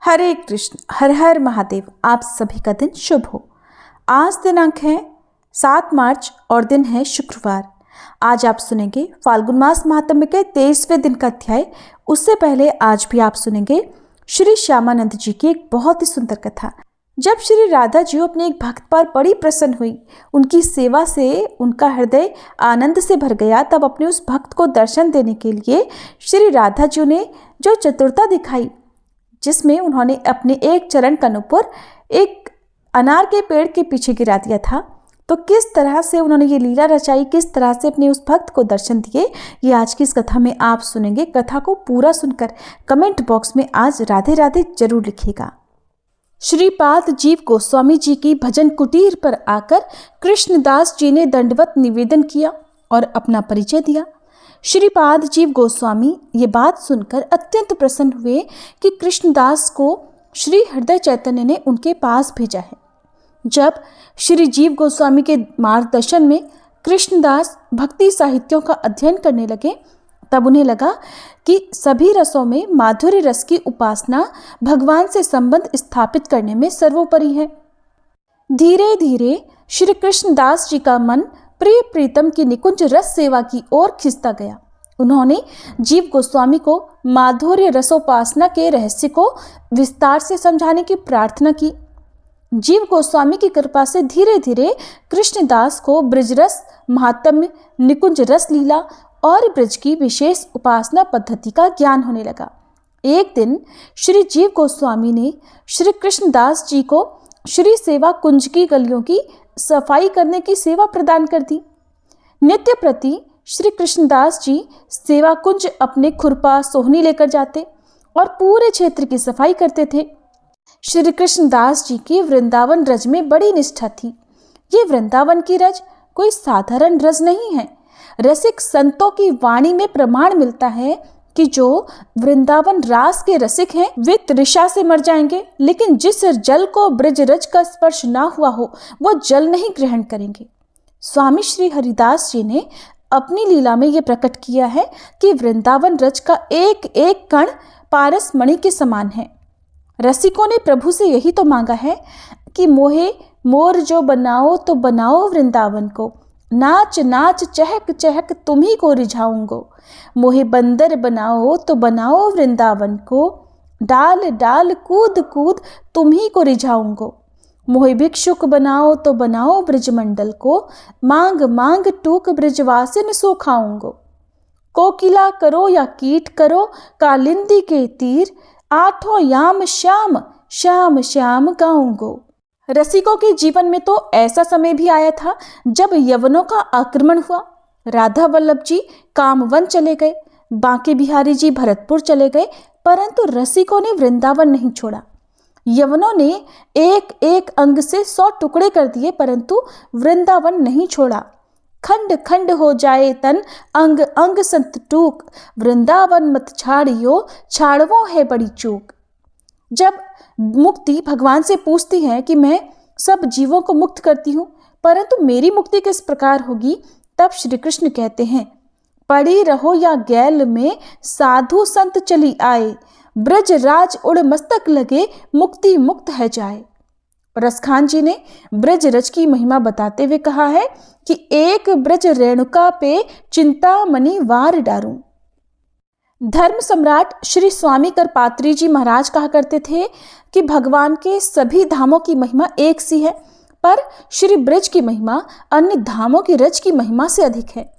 हरे कृष्ण, हर हर महादेव। आप सभी का दिन शुभ हो। आज दिनांक है 7 मार्च और दिन है शुक्रवार। आज आप सुनेंगे फाल्गुन मास महात्म्य के 23वें दिन का अध्याय। उससे पहले आज भी आप सुनेंगे श्री श्यामानंद जी की एक बहुत ही सुंदर कथा। जब श्री राधा जी अपने एक भक्त पर बड़ी प्रसन्न हुई, उनकी सेवा से उनका हृदय आनंद से भर गया, तब अपने उस भक्त को दर्शन देने के लिए श्री राधा जी ने जो चतुरता दिखाई, जिसमें उन्होंने अपने एक चरण का नुपुर एक अनार के पेड़ के पीछे गिरा दिया था, तो किस तरह से उन्होंने ये लीला रचाई, किस तरह से अपने उस भक्त को दर्शन दिए, ये आज की इस कथा में आप सुनेंगे। कथा को पूरा सुनकर कमेंट बॉक्स में आज राधे राधे जरूर लिखिएगा। श्रीपाद जीव गोस्वामी जी की भजन कुटीर पर आकर कृष्णदास जी ने दंडवत निवेदन किया और अपना परिचय दिया। श्रीपाद जीव गोस्वामी ये बात सुनकर अत्यंत प्रसन्न हुए कि कृष्णदास को श्री हृदय चैतन्य ने उनके पास भेजा है। जब श्री जीव गोस्वामी के मार्गदर्शन में कृष्णदास भक्ति साहित्यों का अध्ययन करने लगे, तब उन्हें लगा कि सभी रसों में माधुर्य रस की उपासना भगवान से संबंध स्थापित करने में सर्वोपरि है। धीरे धीरे श्री कृष्णदास जी का मन प्रिय प्रीतम की निकुंज रस सेवा की ओर खिंचता गया। उन्होंने जीव गोस्वामी को माधुर्य रसोपासना के रहस्य को विस्तार से समझाने की प्रार्थना की। जीव गोस्वामी की कृपा से धीरे धीरे कृष्णदास को ब्रजरस महात्म्य, निकुंज रस लीला और ब्रज की विशेष उपासना पद्धति का ज्ञान होने लगा। एक दिन श्री जीव गोस्वामी ने श्री कृष्णदास जी को श्री सेवा कुंज की गलियों की सफाई करने की सेवा प्रदान कर दी। नित्य प्रति श्री कृष्णदास जी सेवा कुंज अपने खुरपा सोहनी लेकर जाते और पूरे क्षेत्र की सफाई करते थे। श्री कृष्णदास जी की वृंदावन रज में बड़ी निष्ठा थी। ये वृंदावन की रज कोई साधारण रज नहीं है। रसिक संतों की वाणी में प्रमाण मिलता है कि जो वृंदावन रास के रसिक हैं वे तृषा से मर जाएंगे, लेकिन जिस जल को ब्रज रज का स्पर्श ना हुआ हो वो जल नहीं ग्रहण करेंगे। स्वामी श्री हरिदास जी ने अपनी लीला में ये प्रकट किया है कि वृंदावन रज का एक एक कण पारस मणि के समान है। रसिकों ने प्रभु से यही तो मांगा है कि मोहे मोर जो बनाओ तो बनाओ वृंदावन को, नाच नाच चहक चहक तुम्ही को रिझाऊंगो। मोहे बंदर बनाओ तो बनाओ वृंदावन को, डाल डाल कूद कूद तुम्ही को रिझाऊंगो। मोहे भिक्षुक बनाओ तो बनाओ ब्रजमंडल को, मांग मांग टूक ब्रजवासिन सो खाऊंगो। कोकिला करो या कीट करो कालिंदी के तीर, आठों याम श्याम श्याम श्याम गाऊंगो। रसिकों के जीवन में तो ऐसा समय भी आया था जब यवनों का आक्रमण हुआ। राधा वल्लभ जी कामवन चले गए, बांके बिहारी जी भरतपुर चले गए, परंतु रसिकों ने वृंदावन नहीं छोड़ा। यवनों ने एक एक अंग से 100 टुकड़े कर दिए, परंतु वृंदावन नहीं छोड़ा। खंड खंड हो जाए तन अंग अंग संत टूक, वृंदावन मत छाड़ियो छाड़वो है बड़ी चूक। जब मुक्ति भगवान से पूछती है कि मैं सब जीवों को मुक्त करती हूँ, परंतु मेरी मुक्ति किस प्रकार होगी, तब श्री कृष्ण कहते हैं, पड़ी रहो या गैल में साधु संत चली आए, ब्रज राज उड़ मस्तक लगे मुक्ति मुक्त है जाए। रसखान जी ने ब्रज रज की महिमा बताते हुए कहा है कि एक ब्रज रेणुका पे चिंता मणि वार डारूं। धर्म सम्राट श्री स्वामी करपात्री जी महाराज कहा करते थे कि भगवान के सभी धामों की महिमा एक सी है, पर श्री ब्रज की महिमा अन्य धामों की रज की महिमा से अधिक है।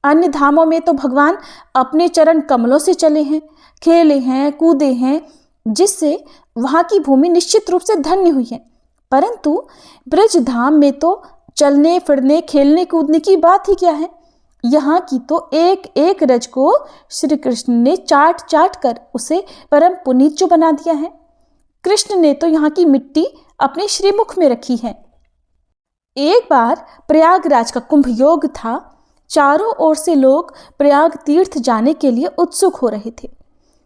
अन्य धामों में तो भगवान अपने चरण कमलों से चले हैं, खेले हैं, कूदे हैं, जिससे वहाँ की भूमि निश्चित रूप से धन्य हुई है, परंतु ब्रज धाम में तो चलने फिरने खेलने कूदने की बात ही क्या है। यहाँ की तो एक एक रज को श्री कृष्ण ने चाट चाट कर उसे परम पुनीत जो बना दिया है। कृष्ण ने तो यहाँ की मिट्टी अपने श्रीमुख में रखी है। एक बार प्रयागराज का कुंभ योग था। चारों ओर से लोग प्रयाग तीर्थ जाने के लिए उत्सुक हो रहे थे।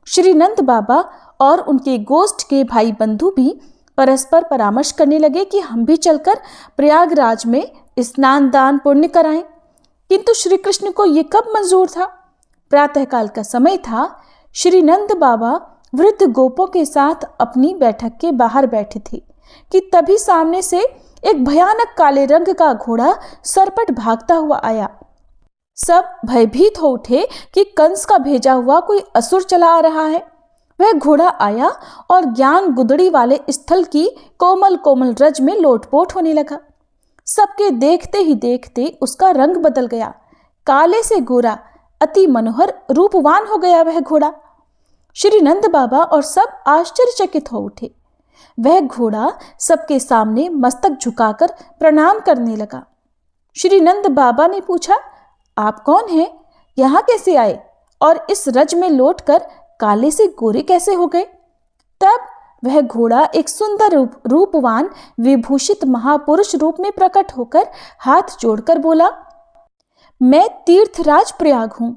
श्री नंद बाबा और उनके गोष्ठ के भाई बंधु भी परस्पर परामर्श करने लगे कि हम भी चलकर प्रयागराज में स्नान दान पुण्य कराएं, किंतु श्री कृष्ण को ये कब मंजूर था। प्रातःकाल का समय था। श्री नंद बाबा वृद्ध गोपों के साथ अपनी बैठक के बाहर बैठे थे कि तभी सामने से एक भयानक काले रंग का घोड़ा सरपट भागता हुआ आया। सब भयभीत हो उठे कि कंस का भेजा हुआ कोई असुर चला आ रहा है। वह घोड़ा आया और ज्ञान गुदड़ी वाले स्थल की कोमल कोमल रज में लोटपोट होने लगा। सबके देखते ही देखते उसका रंग बदल गया। काले से गोरा, अति मनोहर रूपवान हो गया वह घोड़ा। श्री नंद बाबा और सब आश्चर्यचकित हो उठे। वह घोड़ा सबके सामने मस्तक झुकाकर प्रणाम करने लगा। श्री नंद बाबा ने पूछा, आप कौन हैं? यहाँ कैसे आए और इस रज में लौटकर काले से गोरे कैसे हो गए? तब वह घोड़ा एक सुंदर रूपवान विभूषित महापुरुष रूप में प्रकट होकर हाथ जोड़कर बोला, मैं तीर्थराज प्रयाग हूँ।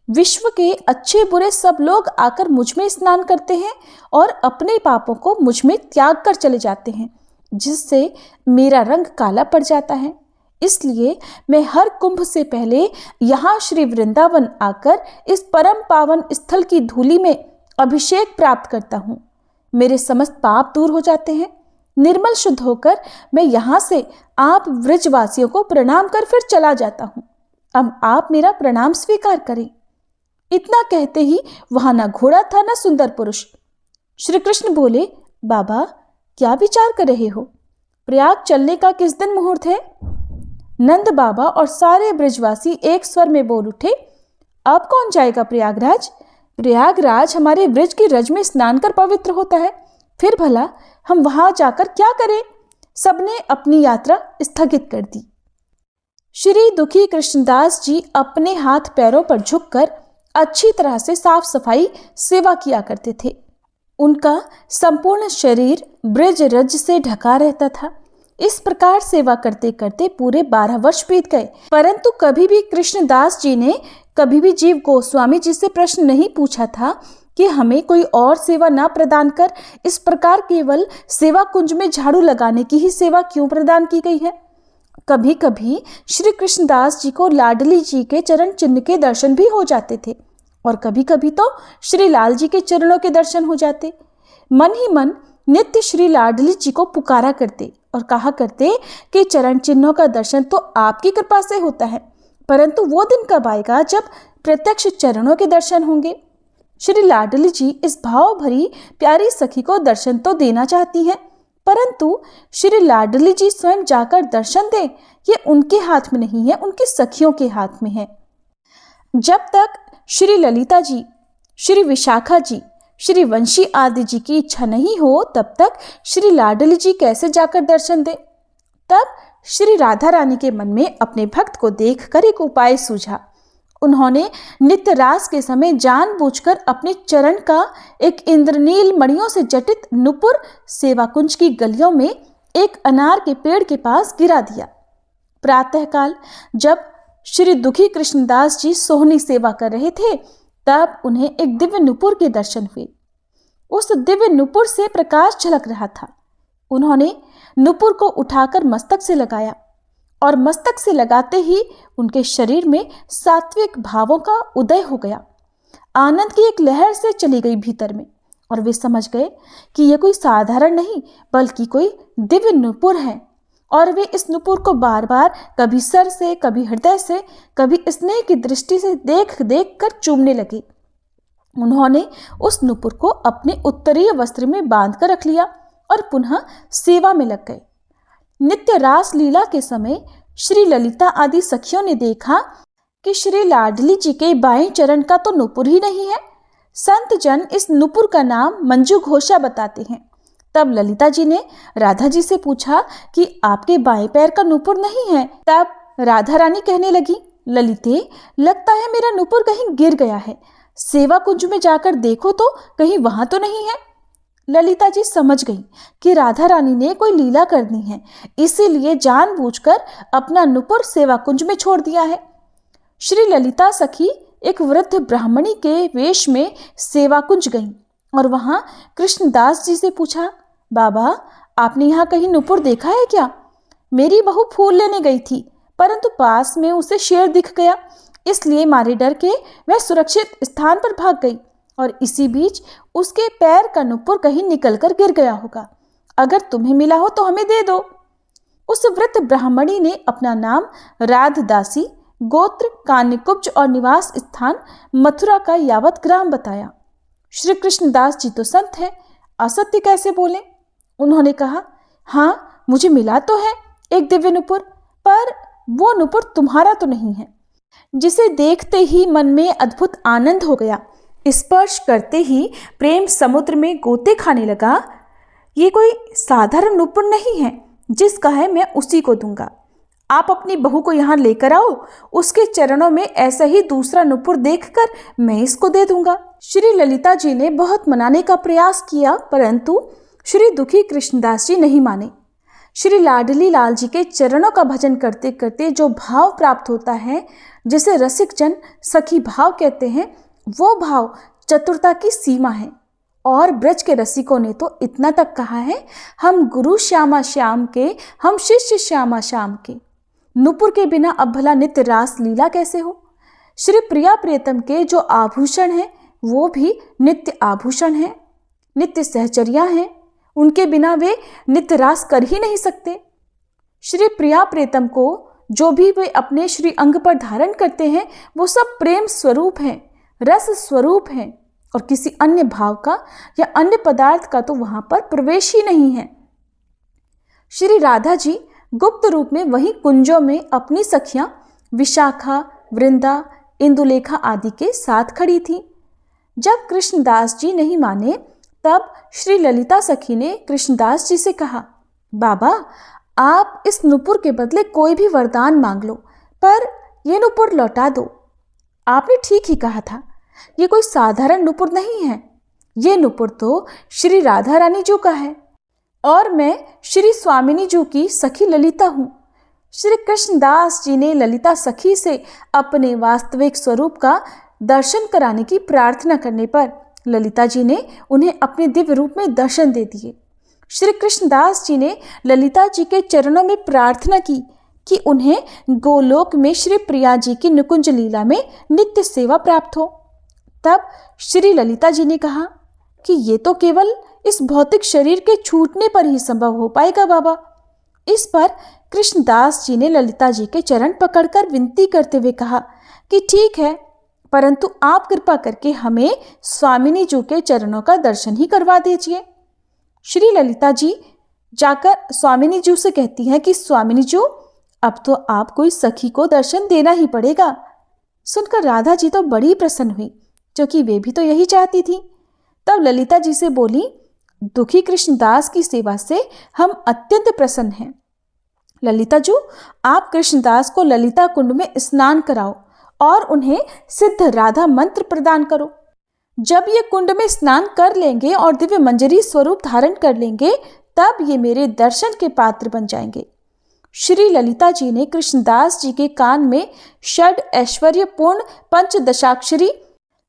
विश्व के अच्छे बुरे सब लोग आकर मुझ में स्नान करते हैं और अपने पापों को मुझ में त्याग कर चले जाते हैं, जिससे मेरा रंग काला पड़ जाता है। इसलिए मैं हर कुंभ से पहले यहाँ श्री वृंदावन आकर इस परम पावन स्थल की धूलि में अभिषेक प्राप्त करता हूँ। मेरे समस्त पाप दूर हो जाते हैं। निर्मल शुद्ध होकर मैं यहाँ से आप व्रजवासियों को प्रणाम कर फिर चला जाता हूँ। अब आप मेरा प्रणाम स्वीकार करें। इतना कहते ही वहां ना घोड़ा था ना सुंदर पुरुष। श्री कृष्ण बोले, बाबा क्या विचार कर रहे हो? प्रयाग चलने का किस दिन मुहूर्त है? नंद बाबा और सारे ब्रजवासी एक स्वर में बोल उठे, अब कौन जाएगा प्रयागराज? प्रयागराज हमारे ब्रज की रज में स्नान कर पवित्र होता है, फिर भला हम वहां जाकर क्या करें? सबने अपनी यात्रा स्थगित कर दी। श्री दुखी कृष्णदास जी अपने हाथ पैरों पर झुककर अच्छी तरह से साफ सफाई सेवा किया करते थे। उनका संपूर्ण शरीर ब्रज रज से ढका रहता था। इस प्रकार सेवा करते करते पूरे 12 वर्ष बीत गए, परंतु कभी भी कृष्णदास जी ने कभी भी जीव गोस्वामी जी से प्रश्न नहीं पूछा था कि हमें कोई और सेवा ना प्रदान कर इस प्रकार केवल सेवा कुंज में झाड़ू लगाने की ही सेवा क्यों प्रदान की गई है। कभी कभी श्री कृष्णदास जी को लाडली जी के चरण चिन्ह के दर्शन भी हो जाते थे और कभी कभी तो श्री लाल जी के चरणों के दर्शन हो जाते। मन ही मन नित्य श्री लाडली जी को पुकारा करते और कहा करते कि चरण चिन्हों का दर्शन तो आपकी कृपा से होता है, परंतु वो दिन कब आएगा जब प्रत्यक्ष चरणों के दर्शन होंगे। श्री लाडली जी इस भाव भरी प्यारी सखी को दर्शन तो देना चाहती हैं, परंतु श्री लाडली जी स्वयं जाकर दर्शन दें ये उनके हाथ में नहीं है, उनकी सखियों के हाथ में है। जब तक श्री ललिता जी, श्री विशाखा जी, श्री वंशी आदि जी की इच्छा नहीं हो तब तक श्री लाडली जी कैसे जाकर दर्शन दें। तब श्री राधा रानी के मन में अपने भक्त को देखकर एक उपाय सूझा। उन्होंने नित्य रास के समय जानबूझकर अपने चरण का एक इंद्रनील मणियों से जटित नुपुर सेवाकुंज की गलियों में एक अनार के पेड़ के पास गिरा दिया। प्रातःकाल जब श्री दुखी कृष्णदास जी सोहनी सेवा कर रहे थे तब उन्हें एक दिव्य नुपुर के दर्शन हुए। उस दिव्य नुपुर से प्रकाश झलक रहा था। उन्होंने नुपुर को उठाकर मस्तक से लगाया और मस्तक से लगाते ही उनके शरीर में सात्विक भावों का उदय हो गया। आनंद की एक लहर से चली गई भीतर में और वे समझ गए कि यह कोई साधारण नहीं बल्कि कोई दिव्य नुपुर है। और वे इस नुपुर को बार बार कभी सर से, कभी हृदय से, कभी स्नेह की दृष्टि से देख देख कर चूमने लगे। उन्होंने उस नुपुर को अपने उत्तरीय वस्त्र में बांध कर रख लिया और पुनः सेवा में लग गए। नित्य रास लीला के समय श्री ललिता आदि सखियों ने देखा कि श्री लाडली जी के बाएं चरण का तो नुपुर ही नहीं है। संत जन इस नुपुर का नाम मंजू घोषा बताते हैं। तब ललिता जी ने राधा जी से पूछा कि आपके बाएं पैर का नुपुर नहीं है। तब राधा रानी कहने लगी, ललिते लगता है मेरा नुपुर कहीं गिर गया है, सेवा कुंज में जाकर देखो तो कहीं वहां तो नहीं है। ललिता जी समझ गई कि राधा रानी ने कोई लीला करनी है, इसीलिए जानबूझकर अपना नुपुर सेवा कुंज में छोड़ दिया है। श्री ललिता सखी एक वृद्ध ब्राह्मणी के वेश में सेवा कुंज गई और वहां कृष्णदास जी से पूछा, बाबा आपने यहाँ कहीं नुपुर देखा है क्या? मेरी बहू फूल लेने गई थी, परंतु पास में उसे शेर दिख गया, इसलिए मारे डर के वह सुरक्षित स्थान पर भाग गई और इसी बीच उसके पैर का नुपुर कहीं निकलकर गिर गया होगा। अगर तुम्हें मिला हो तो हमें दे दो। उस वृद्ध ब्राह्मणी ने अपना नाम राधदासी, गोत्र कान्यकुब्ज और निवास स्थान मथुरा का यावत ग्राम बताया। श्री कृष्णदास जी तो संत हैं, असत्य कैसे बोले? उन्होंने कहा, हाँ मुझे मिला तो है एक दिव्य नुपुर, पर वो नुपुर तुम्हारा तो नहीं है। जिसे देखते ही मन में अद्भुत आनंद हो गया, स्पर्श करते ही प्रेम समुद्र में गोते खाने लगा। ये कोई साधारण नुपुर नहीं है, जिसका है मैं उसी को दूंगा। आप अपनी बहू को यहाँ लेकर आओ, उसके चरणों में ऐसा ही दूसरा नुपुर देखकर मैं इसको दे दूंगा। श्री ललिता जी ने बहुत मनाने का प्रयास किया, परंतु श्री दुखी कृष्णदास जी नहीं माने। श्री लाडली लाल जी के चरणों का भजन करते करते जो भाव प्राप्त होता है, जिसे रसिक जन सखी भाव कहते हैं, वो भाव चतुरता की सीमा है। और ब्रज के रसिकों ने तो इतना तक कहा है, हम गुरु श्यामा श्याम के, हम शिष्य श्यामा श्याम के। नुपुर के बिना अब भला नित्य रास लीला कैसे हो? श्री प्रिया प्रियतम के जो आभूषण हैं वो भी नित्य आभूषण हैं, नित्य सहचर्या हैं, उनके बिना वे नित्य रास कर ही नहीं सकते। श्री प्रिया प्रियतम को जो भी वे अपने श्री अंग पर धारण करते हैं वो सब प्रेम स्वरूप हैं, रस स्वरूप हैं, और किसी अन्य भाव का या अन्य पदार्थ का तो वहां पर प्रवेश ही नहीं है। श्री राधा जी गुप्त रूप में वही कुंजों में अपनी सखियां विशाखा, वृंदा, इंदुलेखा आदि के साथ खड़ी थी। जब कृष्णदास जी नहीं माने, तब श्री ललिता सखी ने कृष्णदास जी से कहा, बाबा आप इस नुपुर के बदले कोई भी वरदान मांग लो, पर यह नुपुर लौटा दो। आपने ठीक ही कहा था, ये कोई साधारण नुपुर नहीं है। ये नुपुर तो श्री राधा रानी जी का है, और मैं श्री स्वामिनी जी की सखी ललिता हूँ। श्री कृष्णदास जी ने ललिता सखी से अपने वास्तविक स्वरूप का दर्शन कराने की प्रार्थना करने पर ललिता जी ने उन्हें अपने दिव्य रूप में दर्शन दे दिए। श्री कृष्णदास जी ने ललिता जी के चरणों में प्रार्थना की कि उन्हें गोलोक में श्री प्रिया जी की निकुंज लीला में नित्य सेवा प्राप्त हो। तब श्री ललिता जी ने कहा कि ये तो केवल इस भौतिक शरीर के छूटने पर ही संभव हो पाएगा बाबा। इस पर कृष्णदास जी ने ललिता जी के चरण पकड़कर विनती करते हुए कहा कि ठीक है, परंतु आप कृपा करके हमें स्वामिनी जी के चरणों का दर्शन ही करवा दीजिए। श्री ललिता जी जाकर स्वामिनी जी से कहती हैं कि स्वामिनी जी, अब तो आप कोई सखी को दर्शन देना ही पड़ेगा। सुनकर राधा जी तो बड़ी प्रसन्न हुई, क्योंकि वे भी तो यही चाहती थी। तब ललिता जी से बोली, दुखी कृष्णदास की सेवा से हम अत्यंत प्रसन्न हैं। ललिता जी, आप कृष्णदास को ललिता कुंड में स्नान कराओ और उन्हें सिद्ध राधा मंत्र प्रदान करो। जब ये कुंड में स्नान कर लेंगे और दिव्य मंजरी स्वरूप धारण कर लेंगे, तब ये मेरे दर्शन के पात्र बन जाएंगे। श्री ललिता जी ने कृष्णदास जी के कान में षड ऐश्वर्यपूर्ण पंचदशाक्षरी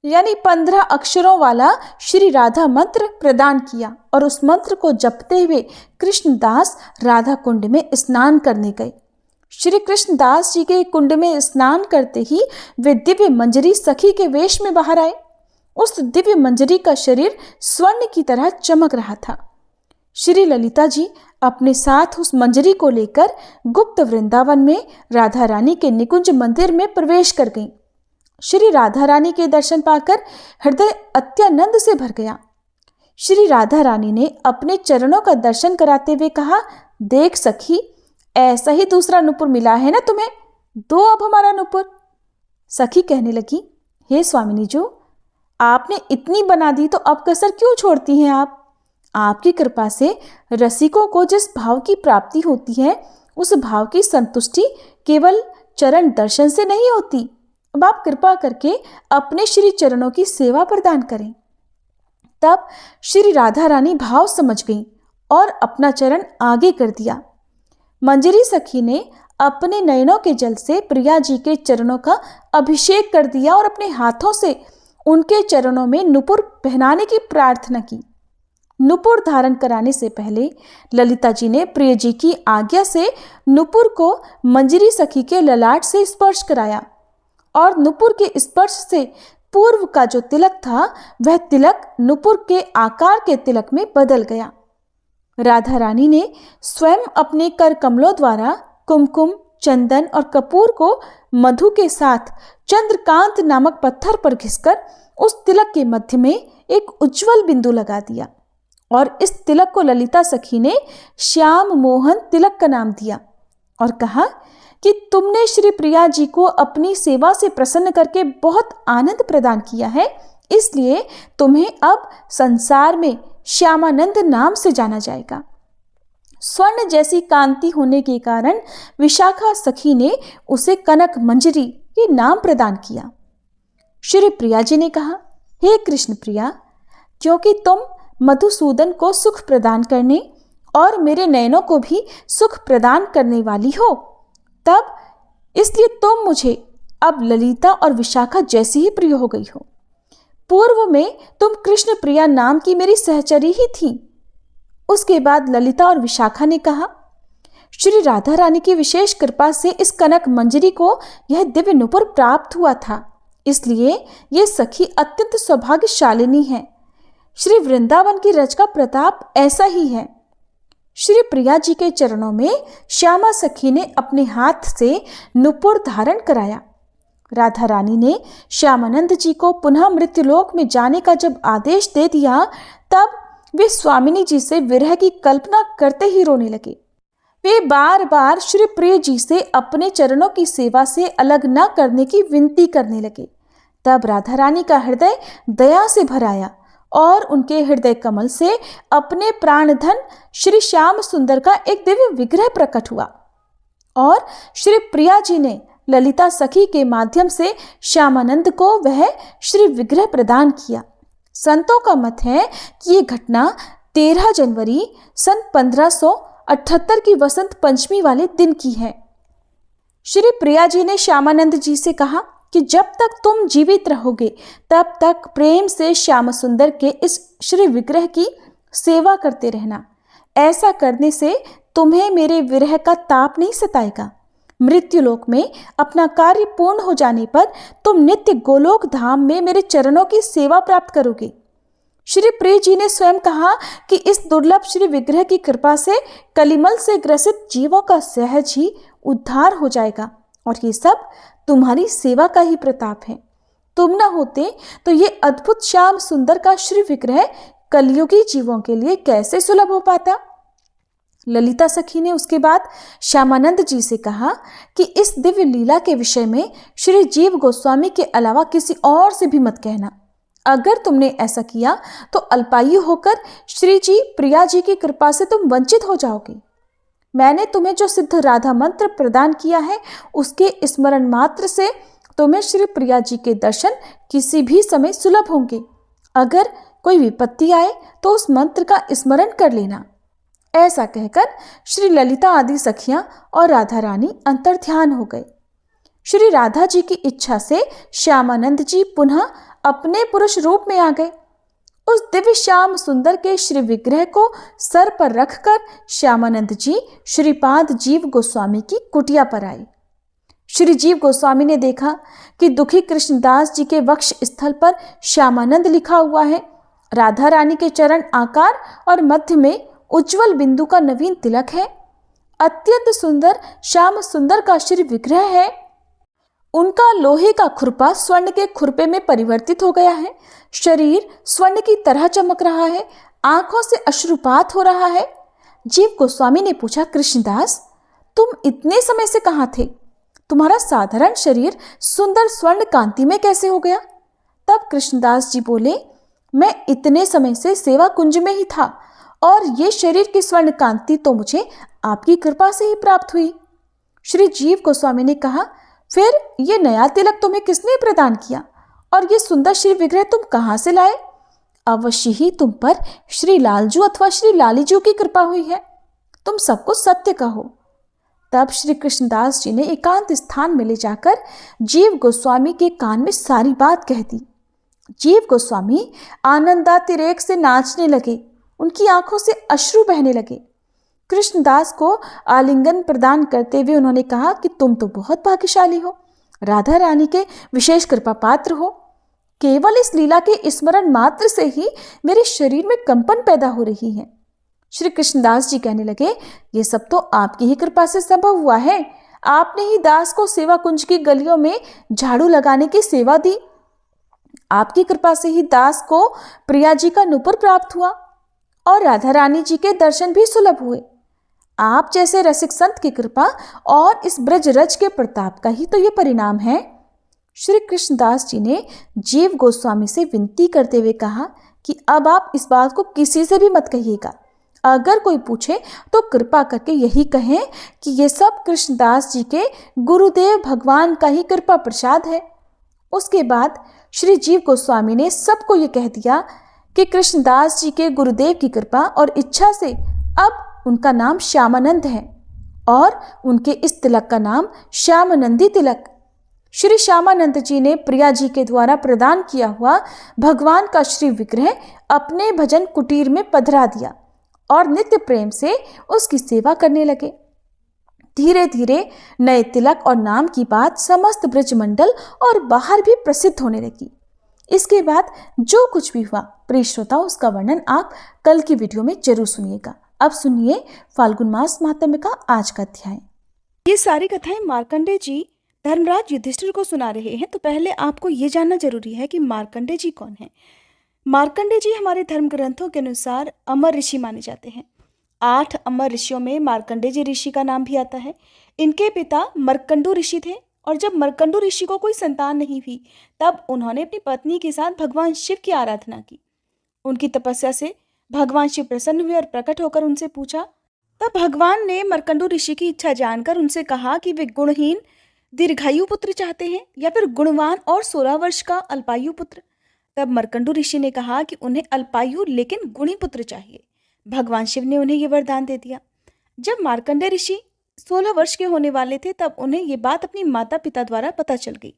यानी 15 अक्षरों वाला श्री राधा मंत्र प्रदान किया, और उस मंत्र को जपते हुए कृष्णदास राधा कुंड में स्नान करने गए। श्री कृष्णदास जी के कुंड में स्नान करते ही वे दिव्य मंजरी सखी के वेश में बाहर आए। उस दिव्य मंजरी का शरीर स्वर्ण की तरह चमक रहा था। श्री ललिता जी अपने साथ उस मंजरी को लेकर गुप्त वृंदावन में राधा रानी के निकुंज मंदिर में प्रवेश कर गईं। श्री राधा रानी के दर्शन पाकर हृदय अत्यानंद से भर गया। श्री राधा रानी ने अपने चरणों का दर्शन कराते हुए कहा, देख सखी, ऐसा ही दूसरा नुपुर मिला है ना तुम्हें, दो अब हमारा नुपुर। सखी कहने लगी, हे स्वामिनी जी, आपने इतनी बना दी तो अब कसर क्यों छोड़ती हैं आप? आपकी कृपा से रसिकों को जिस भाव की प्राप्ति होती है, उस भाव की संतुष्टि केवल चरण दर्शन से नहीं होती। अब आप कृपा करके अपने श्री चरणों की सेवा प्रदान करें। तब श्री राधा रानी भाव समझ गईं और अपना चरण आगे कर दिया। मंजरी सखी ने अपने नयनों के जल से प्रिया जी के चरणों का अभिषेक कर दिया और अपने हाथों से उनके चरणों में नुपुर पहनाने की प्रार्थना की। नुपुर धारण कराने से पहले ललिता जी ने प्रिय जी की आज्ञा से नुपुर को मंजरी सखी के ललाट से स्पर्श कराया, और नुपुर के स्पर्श से पूर्व का जो तिलक था वह तिलक नुपुर के आकार के तिलक में बदल गया। राधा रानी ने स्वयं अपने कर कमलों द्वारा कुमकुम, चंदन और कपूर को मधु के साथ चंद्रकांत नामक पत्थर पर घिसकर उस तिलक के मध्य में एक उज्जवल बिंदु लगा दिया और इस तिलक को ललिता सखी ने श्याम मोहन तिलक का नाम दिया और कहा कि तुमने श्री प्रिया जी को अपनी सेवा से प्रसन्न करके बहुत आनंद प्रदान किया है, इसलिए तुम्हें अब संसार में श्यामानंद नाम से जाना जाएगा। स्वर्ण जैसी कांति होने के कारण विशाखा सखी ने उसे कनक मंजरी के नाम प्रदान किया। श्री प्रिया जी ने कहा, हे कृष्ण प्रिया, क्योंकि तुम मधुसूदन को सुख प्रदान करने और मेरे नयनों को भी सुख प्रदान करने वाली हो, तब इसलिए तुम मुझे अब ललिता और विशाखा जैसी ही प्रिय हो गई हो। पूर्व में तुम कृष्ण प्रिया नाम की मेरी सहचरी ही थी। उसके बाद ललिता और विशाखा ने कहा, श्री राधा रानी की विशेष कृपा से इस कनक मंजरी को यह दिव्य नुपुर प्राप्त हुआ था, इसलिए ये सखी अत्यंत सौभाग्यशालिनी है। श्री वृंदावन की रज का प्रताप ऐसा ही है। श्री प्रिया जी के चरणों में श्यामा सखी ने अपने हाथ से नुपुर धारण कराया। राधा रानी ने श्यामानंद जी को पुनः मृत्युलोक में जाने का जब आदेश दे दिया, तब वे स्वामिनी जी से विरह की कल्पना करते ही रोने लगे। वे बार बार श्री प्रिय जी से अपने चरणों की सेवा से अलग न करने की विनती करने लगे। तब राधा रानी का हृदय दया से भर आया और उनके हृदय कमल से अपने प्राणधन श्री श्याम सुंदर का एक दिव्य विग्रह प्रकट हुआ और श्री प्रिया जी ने ललिता सखी के माध्यम से श्यामानंद को वह श्री विग्रह प्रदान किया। संतों का मत है कि ये घटना 13 जनवरी सन 1578 की वसंत पंचमी वाले दिन की है। श्री प्रिया जी ने श्यामानंद जी से कहा कि जब तक तुम जीवित रहोगे तब तक प्रेम से श्याम सुंदर के इस श्री विग्रह की सेवा करते रहना। ऐसा करने से तुम्हें मेरे विरह का ताप नहीं सताएगा। मृत्युलोक में अपना कार्य पूर्ण हो जाने पर तुम नित्य गोलोक धाम में मेरे चरणों की सेवा प्राप्त करोगे। श्री प्रिय जी ने स्वयं कहा कि इस दुर्लभ श्री विग्रह की कृपा से कलिमल से ग्रसित जीवों का सहज ही उद्धार हो जाएगा और ये सब तुम्हारी सेवा का ही प्रताप है। तुम न होते तो ये अद्भुत श्याम सुंदर का श्री विग्रह कलियुगी जीवों के लिए कैसे सुलभ हो पाता। ललिता सखी ने उसके बाद श्यामानंद जी से कहा कि इस दिव्य लीला के विषय में श्री जीव गोस्वामी के अलावा किसी और से भी मत कहना। अगर तुमने ऐसा किया तो अल्पायु होकर श्री जी प्रिया जी की कृपा से तुम वंचित हो जाओगे। मैंने तुम्हें जो सिद्ध राधा मंत्र प्रदान किया है उसके स्मरण मात्र से तुम्हें श्री प्रिया जी के दर्शन किसी भी समय सुलभ होंगे। अगर कोई विपत्ति आए तो उस मंत्र का स्मरण कर लेना। ऐसा कहकर श्री ललिता आदि सखियां और राधा रानी अंतर्ध्यान हो गए। श्री राधा जी की इच्छा से श्यामानंद जी पुनः अपने पुरुष रूप में आ गए। उस दिव्य श्याम सुंदर के श्री विग्रह को सर पर रखकर श्यामानंद जी श्रीपाद जीव गोस्वामी की कुटिया पर आए। श्री जीव गोस्वामी ने देखा कि दुखी कृष्णदास जी के वक्ष स्थल पर श्यामानंद लिखा हुआ है। राधा रानी के चरण आकार और मध्य में उज्जवल बिंदु का नवीन तिलक है। अत्यंत सुंदर श्याम सुंदर का श्री विग्रह है। उनका लोहे का खुरपा स्वर्ण के खुरपे में परिवर्तित हो गया है। शरीर स्वर्ण की तरह चमक रहा है। आंखों से अश्रुपात हो रहा है। जीव गोस्वामी ने पूछा, कृष्णदास तुम इतने समय से कहाँ थे? तुम्हारा साधारण शरीर सुंदर स्वर्ण कांति में कैसे हो गया? तब कृष्णदास जी बोले, मैं इतने समय से सेवा कुंज में ही था और ये शरीर की स्वर्ण कांति तो मुझे आपकी कृपा से ही प्राप्त हुई। श्री जीव गोस्वामी ने कहा, फिर ये नया तिलक तुम्हें किसने प्रदान किया और ये सुंदर श्री विग्रह तुम कहाँ से लाए? अवश्य ही तुम पर श्री लालजू अथवा श्री लालीजू की कृपा हुई है। तुम सबको सत्य कहो। तब श्री कृष्णदास जी ने एकांत स्थान में ले जाकर जीव गोस्वामी के कान में सारी बात कह दी। जीव गोस्वामी आनंदातिरेक से नाचने लगे। उनकी आंखों से अश्रु बहने लगे। कृष्णदास को आलिंगन प्रदान करते हुए उन्होंने कहा कि तुम तो बहुत भाग्यशाली हो, राधा रानी के विशेष कृपा पात्र हो। केवल इस लीला के स्मरण मात्र से ही मेरे शरीर में कंपन पैदा हो रही है। श्री कृष्णदास जी कहने लगे, ये सब तो आपकी ही कृपा से संभव हुआ है। आपने ही दास को सेवा कुंज की गलियों में झाड़ू लगाने की सेवा दी। आपकी कृपा से ही दास को प्रिया जी का नूपुर प्राप्त हुआ और राधा रानी जी के दर्शन भी सुलभ हुए। आप जैसे रसिक संत की कृपा और इस ब्रज रज के प्रताप का ही तो ये परिणाम है। श्री कृष्णदास जी ने जीव गोस्वामी से विनती करते हुए कहा कि अब आप इस बात को किसी से भी मत कहिएगा। अगर कोई पूछे तो कृपा करके यही कहें कि ये सब कृष्णदास जी के गुरुदेव भगवान का ही कृपा प्रसाद है। उसके बाद श्री जीव गोस्वामी ने सबको ये कह दिया कि कृष्णदास जी के गुरुदेव की कृपा और इच्छा से अब उनका नाम श्यामानंद है और उनके इस तिलक का नाम श्यामानंदी तिलक। श्री श्यामानंद जी ने प्रिया जी के द्वारा प्रदान किया हुआ भगवान का श्री विग्रह अपने भजन कुटीर में पधरा दिया और नित्य प्रेम से उसकी सेवा करने लगे। धीरे धीरे नए तिलक और नाम की बात समस्त ब्रजमंडल और बाहर भी प्रसिद्ध होने लगी। इसके बाद जो कुछ भी हुआ प्रिय श्रोता, उसका वर्णन आप कल की वीडियो में जरूर सुनिएगा। अब सुनिए फाल्गुन मास महात्म्य का आज का अध्याय। ये सारी कथाएं मार्कंडेय जी धर्मराज युधिष्ठिर को सुना रहे हैं। तो पहले आपको ये जानना जरूरी है कि मार्कंडेय जी कौन है। मार्कंडेय जी हमारे धर्म ग्रंथों के अनुसार अमर ऋषि माने जाते हैं। 8 अमर ऋषियों में मार्कंडेय जी ऋषि का नाम भी आता है। इनके पिता मर्कंडू ऋषि थे और जब मर्कंडू ऋषि को कोई संतान नहीं हुई तब उन्होंने अपनी पत्नी के साथ भगवान शिव की आराधना की। उनकी तपस्या से भगवान शिव प्रसन्न हुए और प्रकट होकर उनसे पूछा। तब भगवान ने मर्कंडू ऋषि की इच्छा जानकर उनसे कहा कि वे गुणहीन दीर्घायु पुत्र चाहते हैं या फिर गुणवान और 16 वर्ष का अल्पायु पुत्र। तब मर्कंडू ऋषि ने कहा कि उन्हें अल्पायु लेकिन गुणी पुत्र चाहिए। भगवान शिव ने उन्हें ये वरदान दे दिया। जब मार्कंडेय ऋषि 16 वर्ष के होने वाले थे तब उन्हें ये बात अपनी माता पिता द्वारा पता चल गई।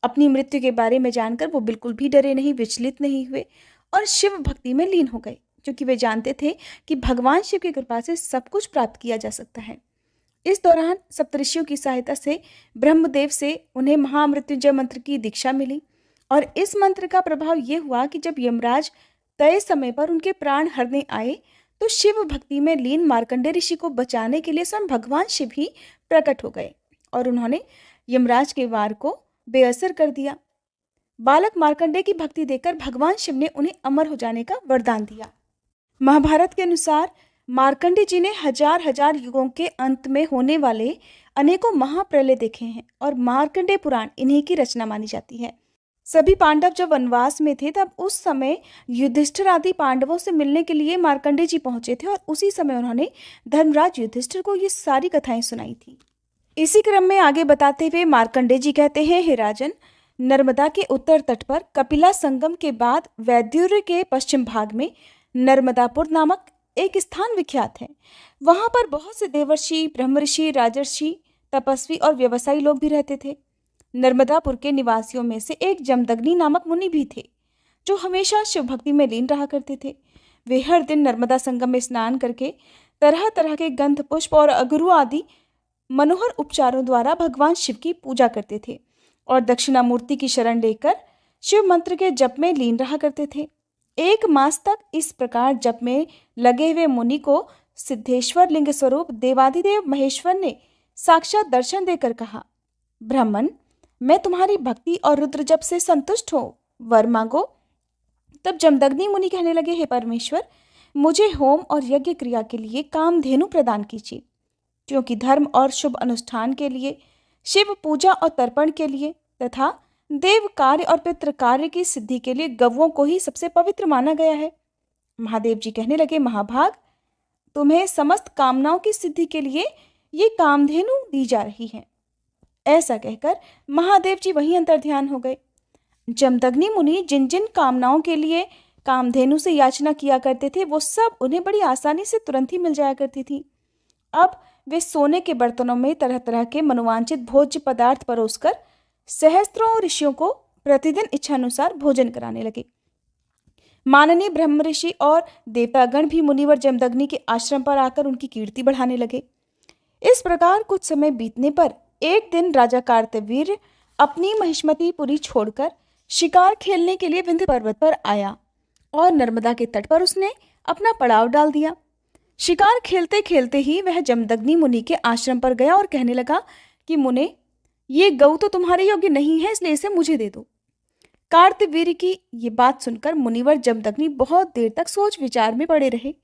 अपनी मृत्यु के बारे में जानकर वो बिल्कुल भी डरे नहीं, विचलित नहीं हुए और शिव भक्ति में लीन हो गए, क्योंकि वे जानते थे कि भगवान शिव की कृपा से सब कुछ प्राप्त किया जा सकता है। इस दौरान सप्तऋषियों की सहायता से ब्रह्मदेव से उन्हें महामृत्युंजय मंत्र की दीक्षा मिली और इस मंत्र का प्रभाव ये हुआ कि जब यमराज तय समय पर उनके प्राण हरने आए तो शिव भक्ति में लीन मार्कंडेय ऋषि को बचाने के लिए स्वयं भगवान शिव ही प्रकट हो गए और उन्होंने यमराज के वार को बेअसर कर दिया। बालक मार्कंडेय की भक्ति देखकर भगवान शिव ने उन्हें अमर हो जाने का वरदान दिया। महाभारत के अनुसार मार्कंडेय जी ने हजार युगों के अंत में होने वाले अनेकों महाप्रलय देखे हैं और मार्कंडेय पुराण इन्हीं की रचना मानी जाती है। सभी पांडव जब वनवास में थे तब उस समय युधिष्ठिर आदि पांडवों से मिलने के लिए मार्कंडेय जी पहुंचे थे और उसी समय उन्होंने धर्मराज युधिष्ठिर को ये सारी कथाएं सुनाई थी। इसी क्रम में आगे बताते हुए मार्कंडेय जी कहते हैं, हे राजन, नर्मदा के उत्तर तट पर कपिला संगम के बाद वैद्युर्य के पश्चिम भाग में नर्मदापुर नामक एक स्थान विख्यात है। वहां पर बहुत से देवर्षि, ब्रह्मऋषि, राजर्षि, तपस्वी और व्यवसायी लोग भी रहते थे। नर्मदापुर के निवासियों में से एक जमदग्नि नामक मुनि भी थे जो हमेशा शिव भक्ति में लीन रहा करते थे। वे हर दिन नर्मदा संगम में स्नान करके तरह तरह के गंध, पुष्प और अगरु आदि मनोहर उपचारों द्वारा भगवान शिव की पूजा करते थे और दक्षिणामूर्ति की शरण लेकर शिव मंत्र के जप में लीन रहा करते थे। 1 मास तक इस प्रकार जप में लगे हुए मुनि को सिद्धेश्वर लिंग स्वरूप देवाधिदेव महेश्वर ने साक्षात दर्शन देकर कहा, ब्राह्मण, मैं तुम्हारी भक्ति और रुद्र जप से संतुष्ट हूँ, वर मांगो। तब जमदग्नि मुनि कहने लगे, हे परमेश्वर, मुझे होम और यज्ञ क्रिया के लिए कामधेनु प्रदान कीजिए, क्योंकि धर्म और शुभ अनुष्ठान के लिए, शिव पूजा और तर्पण के लिए तथा देव कार्य और पितृ कार्य की सिद्धि के लिए गवों को ही सबसे पवित्र माना गया है। महादेव जी कहने लगे, महाभाग, तुम्हें समस्त कामनाओं की सिद्धि के लिए ये कामधेनु दी जा रही है। ऐसा कहकर महादेव जी वहीं अंतर्ध्यान हो गए। जमदग्नि मुनि जिन जिन कामनाओं के लिए कामधेनु से याचना किया करते थे वो सब उन्हें बड़ी आसानी से तुरंत ही मिल जाया करती थी। अब वे सोने के बर्तनों में तरह तरह के मनोवांछित भोज्य पदार्थ परोसकर सहस्त्रों ऋषियों को प्रतिदिन इच्छानुसार भोजन कराने लगे। माननीय ब्रह्म ऋषि और देवतागण भी मुनिवर जमदग्नि के आश्रम पर आकर उनकी कीर्ति बढ़ाने लगे। इस प्रकार कुछ समय बीतने पर एक दिन राजा कार्तवीर्य अपनी महिष्मती पुरी छोड़कर शिकार खेलने के लिए विंध्य पर्वत पर आया और नर्मदा के तट पर उसने अपना पड़ाव डाल दिया। शिकार खेलते खेलते ही वह जमदग्नि मुनि के आश्रम पर गया और कहने लगा कि मुने, ये गऊ तो तुम्हारे योग्य नहीं है, इसलिए इसे मुझे दे दो। कार्तवीर्य की ये बात सुनकर मुनिवर जमदग्नि बहुत देर तक सोच विचार में पड़े रहे।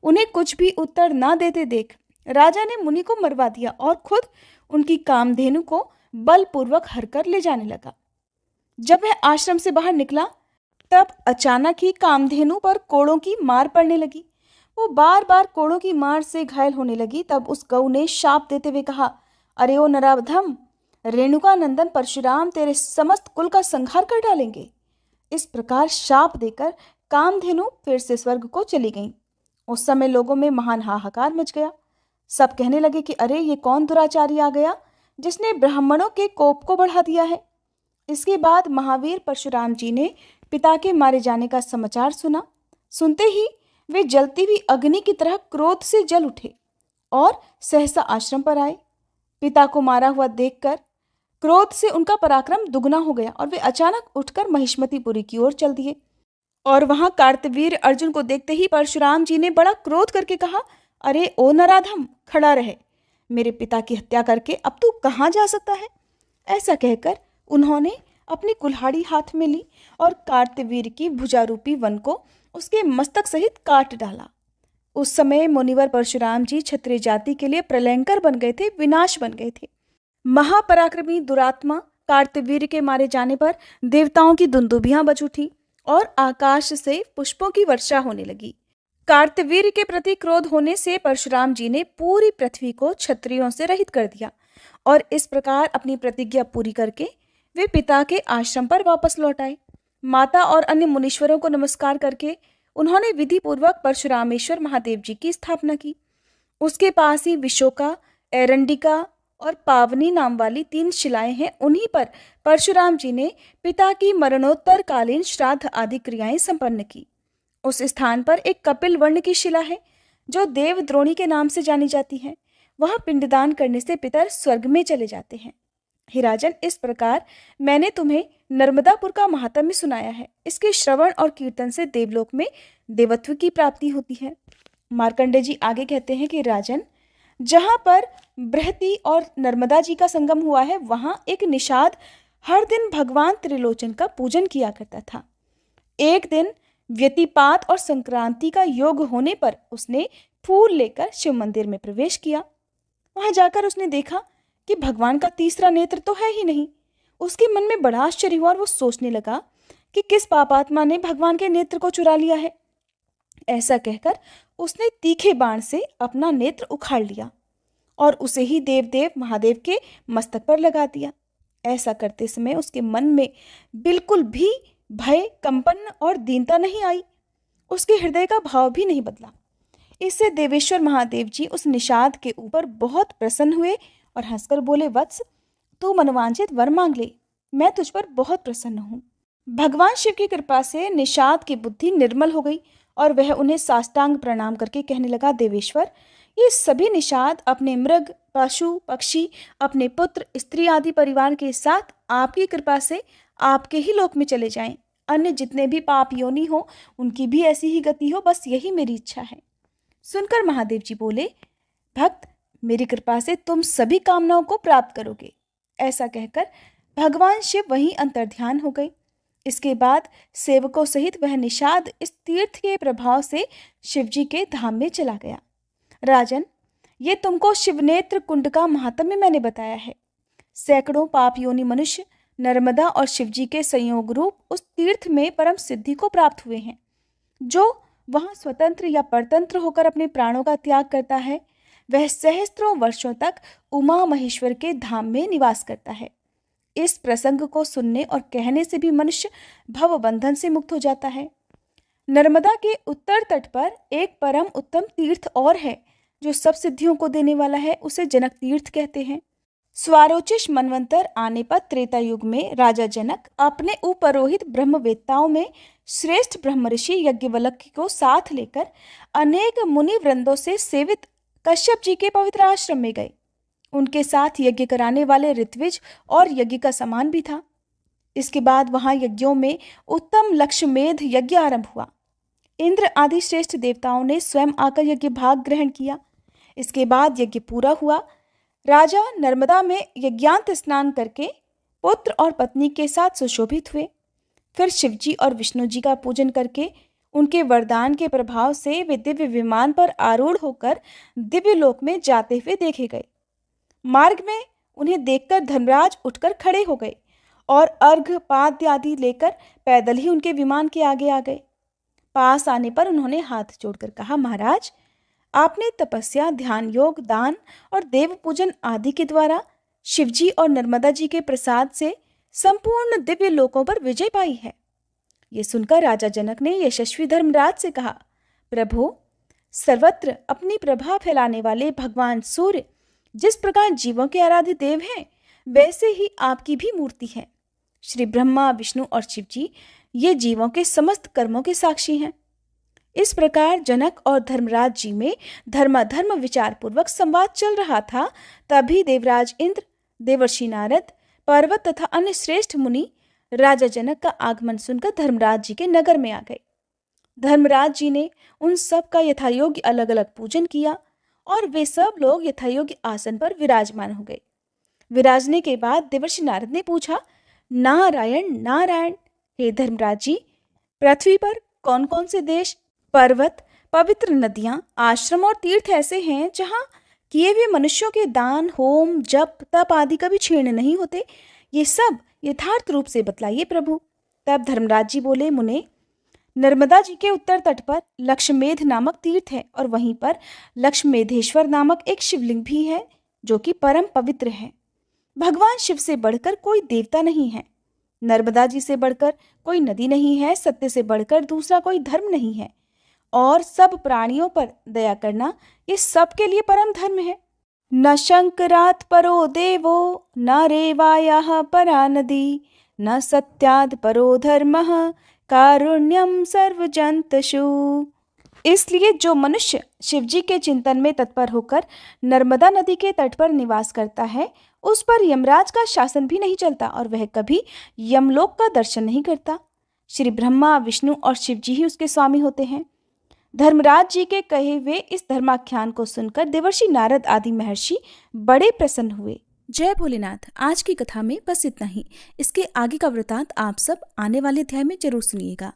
उन्हें कुछ भी उत्तर ना देते देख राजा ने मुनि को मरवा दिया और खुद उनकी कामधेनु को बलपूर्वक हरकर ले जाने लगा। जब वह आश्रम से बाहर निकला तब अचानक ही कामधेनु पर कोड़ों की मार पड़ने लगी। वो बार बार कोड़ों की मार से घायल होने लगी। तब उस गऊ ने शाप देते हुए कहा, अरे ओ नराधम, रेणुका नंदन परशुराम तेरे समस्त कुल का संहार कर डालेंगे। इस प्रकार शाप देकर कामधेनु फिर से स्वर्ग को चली गई। उस समय लोगों में महान हाहाकार मच गया। सब कहने लगे कि अरे ये कौन दुराचारी आ गया जिसने ब्राह्मणों के कोप को बढ़ा दिया है। इसके बाद महावीर परशुराम जी ने पिता के मारे जाने का समाचार सुना। सुनते ही वे जलती हुई अग्नि की तरह क्रोध से जल उठे और सहसा आश्रम पर आए। पिता को मारा हुआ देखकर क्रोध से उनका पराक्रम दुगना हो गया और वे अचानक उठकर महिष्मतीपुरी की ओर चल दिए। और वहां कार्तवीर्य अर्जुन को देखते ही परशुराम जी ने बड़ा क्रोध करके कहा, अरे ओ नराधम, खड़ा रहे, मेरे पिता की हत्या करके अब तू कहाँ जा सकता है। ऐसा कहकर उन्होंने अपनी कुल्हाड़ी हाथ में ली और कार्तवीर्य की भुजारूपी वन को उसके मस्तक सहित काट डाला। उस समय मुनिवर परशुराम जी क्षत्रिय जाति के लिए प्रलयंकर बन गए थे, विनाश बन गए थे। महापराक्रमी दुरात्मा कार्तवीर्य के मारे जाने पर देवताओं की दुंदुभियां बज उठी और आकाश से पुष्पों की वर्षा होने लगी। कार्तवीर्य के प्रति क्रोध होने से परशुराम जी ने पूरी पृथ्वी को क्षत्रियों से रहित कर दिया और इस प्रकार अपनी प्रतिज्ञा पूरी करके वे पिता के आश्रम पर वापस लौट आए। माता और अन्य मुनीश्वरों को नमस्कार करके उन्होंने विधि पूर्वक परशुरामेश्वर महादेव जी की स्थापना की। उसके पास ही विशोका, एरंडिका और पावनी नाम वाली 3 शिलाएं हैं। उन्हीं पर परशुराम जी ने पिता की मरणोत्तर कालीन श्राद्ध आदि क्रियाएं संपन्न की। उस स्थान पर एक कपिल वर्ण की शिला है जो देवद्रोणी के नाम से जानी जाती है। वहां पिंडदान करने से पितर स्वर्ग में चले जाते हैं। हे राजन, इस प्रकार मैंने तुम्हें नर्मदापुर का महात्म्य सुनाया है। इसके श्रवण और कीर्तन से देवलोक में देवत्व की प्राप्ति होती है। मार्कंडेय जी आगे कहते हैं कि राजन, जहाँ पर बृहति और नर्मदा जी का संगम हुआ है वहाँ एक निषाद हर दिन भगवान त्रिलोचन का पूजन किया करता था। एक दिन व्यतिपात और संक्रांति का योग होने पर उसने फूल लेकर शिव मंदिर में प्रवेश किया। वहां जाकर उसने देखा कि भगवान का तीसरा नेत्र तो है ही नहीं। उसके मन में बड़ा आश्चर्य हुआ और वो सोचने लगा कि किस पापात्मा ने भगवान के नेत्र को चुरा लिया है। ऐसा कहकर उसने तीखे बाण से अपना नेत्र उखाड़ लिया और उसे ही देवदेव महादेव के मस्तक पर लगा दिया। ऐसा करते समय उसके मन में बिल्कुल भी भय, कंपन और दीनता नहीं आई। उसके हृदय का भाव भी नहीं बदला। इससे देवेश्वर महादेव जी उस निषाद के ऊपर बहुत प्रसन्न हुए और हंसकर बोले, वत्स, तू मनवांछित वर मांग ले, मैं तुझ पर बहुत प्रसन्न हूँ। भगवान शिव की कृपा से निषाद की बुद्धि निर्मल हो गई और वह उन्हें साष्टांग प्रणाम करके कहने लगा, देवेश्वर, ये सभी निषाद अपने मृग, पशु, पक्षी, अपने पुत्र, स्त्री आदि परिवार के साथ आपकी कृपा से आपके ही लोक में चले जाएं। अन्य जितने भी पाप योनि हो उनकी भी ऐसी ही गति हो, बस यही मेरी इच्छा है। सुनकर महादेव जी बोले, भक्त, मेरी कृपा से तुम सभी कामनाओं को प्राप्त करोगे। ऐसा कहकर भगवान शिव वहीं अंतर्ध्यान हो गए। इसके बाद सेवकों सहित वह निषाद इस तीर्थ के प्रभाव से शिवजी के धाम में चला गया। राजन, ये तुमको शिवनेत्र कुंड का महात्म्य मैंने बताया है। सैकड़ों पाप योनि मनुष्य नर्मदा और शिवजी के संयोग रूप उस तीर्थ में परम सिद्धि को प्राप्त हुए हैं। जो वहां स्वतंत्र या परतंत्र होकर अपने प्राणों का त्याग करता है वह सहस्त्रों वर्षों तक उमा महेश्वर के धाम में निवास करता है। इस प्रसंग को सुनने और कहने से भी मनुष्य भव बंधन से मुक्त हो जाता है। नर्मदा के उत्तर तट पर एक परम उत्तम तीर्थ और है जो सब सिद्धियों को देने वाला है। उसे जनक तीर्थ कहते हैं। स्वारोचिष मनवंतर आने पर त्रेता युग में राजा जनक अपने उपरोहित ब्रह्मवेत्ताओं में श्रेष्ठ ब्रह्म ऋषि यज्ञवल्क्य को साथ लेकर अनेक मुनि वृंदों से सेवित कश्यप जी के पवित्र आश्रम में गए। उनके साथ यज्ञ कराने वाले ऋत्विज और यज्ञ का सामान भी था। इसके बाद वहां यज्ञों में उत्तम लक्ष्मेध यज्ञ आरंभ हुआ। इंद्र आदि श्रेष्ठ देवताओं ने स्वयं आकर यज्ञ भाग ग्रहण किया। इसके बाद यज्ञ पूरा हुआ। राजा नर्मदा में यज्ञांत स्नान करके पुत्र और पत्नी के साथ सुशोभित हुए। फिर शिवजी और विष्णु जी का पूजन करके उनके वरदान के प्रभाव से वे दिव्य विमान पर आरूढ़ होकर दिव्य लोक में जाते हुए देखे गए। मार्ग में उन्हें देखकर धर्मराज उठकर खड़े हो गए और अर्घ पाद्य आदि लेकर पैदल ही उनके विमान के आगे आ गए। पास आने पर उन्होंने हाथ जोड़कर कहा, महाराज, आपने तपस्या, ध्यान योग, दान और देव पूजन आदि के द्वारा शिवजी और नर्मदा जी के प्रसाद से संपूर्ण दिव्य लोकों पर विजय पाई है। ये सुनकर राजा जनक ने यशस्वी धर्मराज से कहा, प्रभु, सर्वत्र अपनी प्रभा फैलाने वाले भगवान सूर्य जिस प्रकार जीवों के आराध्य देव हैं, वैसे ही आपकी भी मूर्ति है। श्री ब्रह्मा, विष्णु और शिव जी ये जीवों के समस्त कर्मों के साक्षी हैं। इस प्रकार जनक और धर्मराज जी में धर्माधर्म विचार पूर्वक संवाद चल रहा था। तभी देवराज इंद्र, देवर्षि नारद, पर्वत तथा अन्य श्रेष्ठ मुनि राजा जनक का आगमन सुनकर धर्मराज जी के नगर में आ गए। धर्मराज जी ने उन सब का यथायोग्य अलग अलग पूजन किया और वे सब लोग यथायोग्य आसन पर विराजमान हो गए। विराजने के बाद देवर्षि नारद ने पूछा, नारायण नारायण, हे धर्मराज जी, पृथ्वी पर कौन कौन से देश, पर्वत, पवित्र नदियां, आश्रम और तीर्थ ऐसे हैं जहां किए हुए मनुष्यों के दान, होम, जप, तप आदि कभी क्षीण नहीं होते? ये सब यथार्थ रूप से बतलाइए प्रभु। तब धर्मराज जी बोले, मुने, नर्मदा जी के उत्तर तट पर लक्ष्मेध नामक तीर्थ है और वहीं पर लक्ष्मेधेश्वर नामक एक शिवलिंग भी है जो कि परम पवित्र है। भगवान शिव से बढ़कर कोई देवता नहीं है, नर्मदा जी से बढ़कर कोई नदी नहीं है, सत्य से बढ़कर दूसरा कोई धर्म नहीं है और सब प्राणियों पर दया करना ये सबके लिए परम धर्म है। न शंकरात् परो देवो, न रेवायाः परा नदी, न सत्याद् परो धर्मः, कारुण्यम सर्वजंतुषु। इसलिए जो मनुष्य शिवजी के चिंतन में तत्पर होकर नर्मदा नदी के तट पर निवास करता है, उस पर यमराज का शासन भी नहीं चलता और वह कभी यमलोक का दर्शन नहीं करता। श्री ब्रह्मा, विष्णु और शिवजी ही उसके स्वामी होते हैं। धर्मराज जी के कहे हुए इस धर्माख्यान को सुनकर देवर्षि नारद आदि महर्षि बड़े प्रसन्न हुए। जय भोलेनाथ। आज की कथा में बस इतना ही। इसके आगे का वृतांत आप सब आने वाले अध्याय में जरूर सुनिएगा।